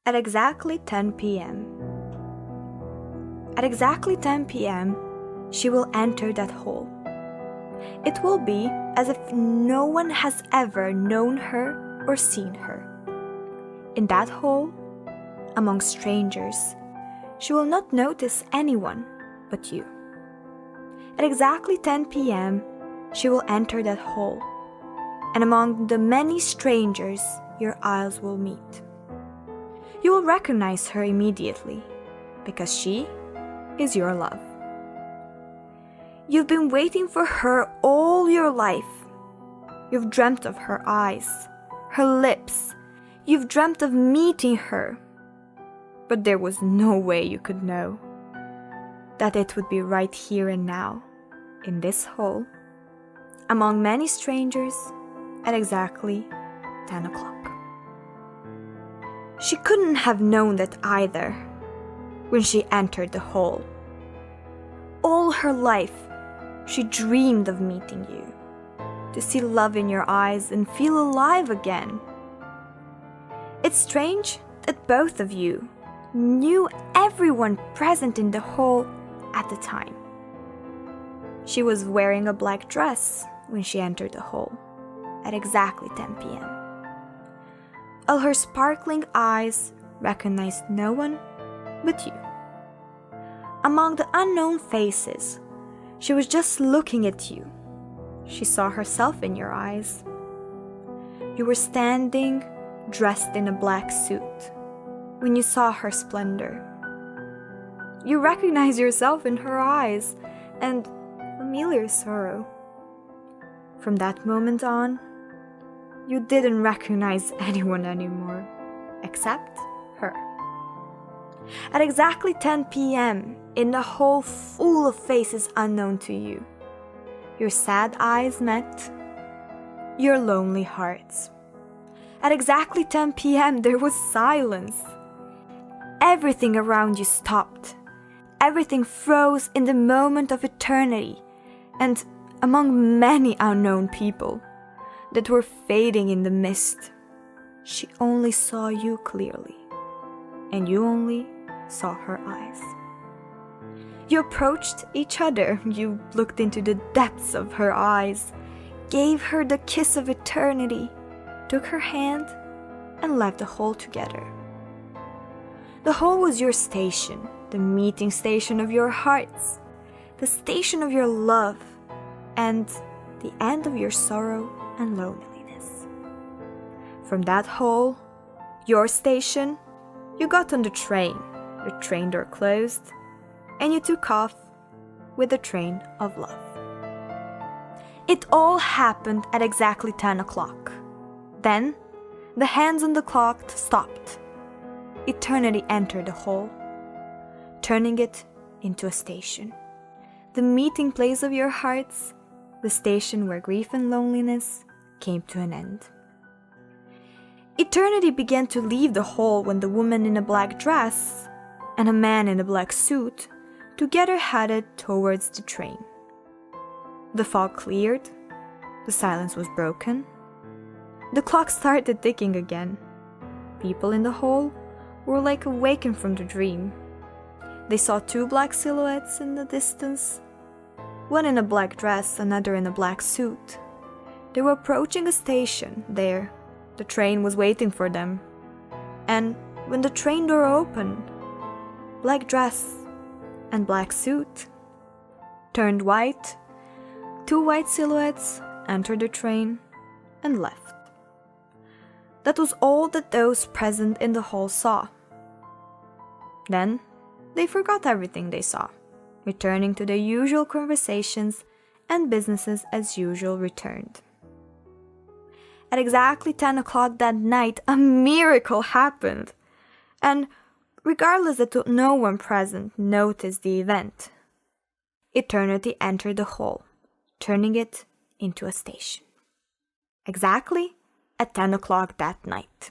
At exactly 10 p.m. At exactly 10 p.m., she will enter that hall. It will be as if no one has ever known her or seen her. In that hall, among strangers, she will not notice anyone but you. At exactly 10 p.m., she will enter that hall, and among the many strangers, your eyes will meet. You will recognize her immediately, because she is your love. You've been waiting for her all your life. You've dreamt of her eyes, her lips. You've dreamt of meeting her. But there was no way you could know that it would be right here and now, in this hall, among many strangers, at exactly 10 o'clock. She couldn't have known that either when she entered the hall. All her life, she dreamed of meeting you, to see love in your eyes and feel alive again. It's strange that both of you knew everyone present in the hall at the time. She was wearing a black dress when she entered the hall at exactly 10 p.m. All her sparkling eyes recognized no one but you. Among the unknown faces, she was just looking at you. She saw herself in your eyes. You were standing, dressed in a black suit, when you saw her splendor. You recognized yourself in her eyes and familiar sorrow. From that moment on, you didn't recognize anyone anymore, except her. At exactly 10 p.m., in the hall full of faces unknown to you, your sad eyes met your lonely hearts. At exactly 10 p.m., there was silence. Everything around you stopped. Everything froze in the moment of eternity, and among many unknown people that were fading in the mist, she only saw you clearly, and you only saw her eyes. You approached each other, you looked into the depths of her eyes, gave her the kiss of eternity, took her hand, and left the hall together. The hall was your station, the meeting station of your hearts, the station of your love, and the end of your sorrow and loneliness. From that hall, your station, you got on the train door closed, and you took off with the train of love. It all happened at exactly 10 o'clock. Then, the hands on the clock stopped. Eternity entered the hall, turning it into a station. The meeting place of your hearts, the station where grief and loneliness came to an end. Eternity began to leave the hall when the woman in a black dress and a man in a black suit together headed towards the train. The fog cleared, the silence was broken, the clock started ticking again. People in the hall were like awakened from the dream. They saw two black silhouettes in the distance, one in a black dress, another in a black suit. They were approaching a station there. The train was waiting for them. And when the train door opened, black dress and black suit turned white. Two white silhouettes entered the train and left. That was all that those present in the hall saw. Then they forgot everything they saw, returning to their usual conversations, and businesses as usual returned. At exactly 10 o'clock that night, a miracle happened. And regardless that no one present noticed the event, eternity entered the hall, turning it into a station. Exactly at 10 o'clock that night.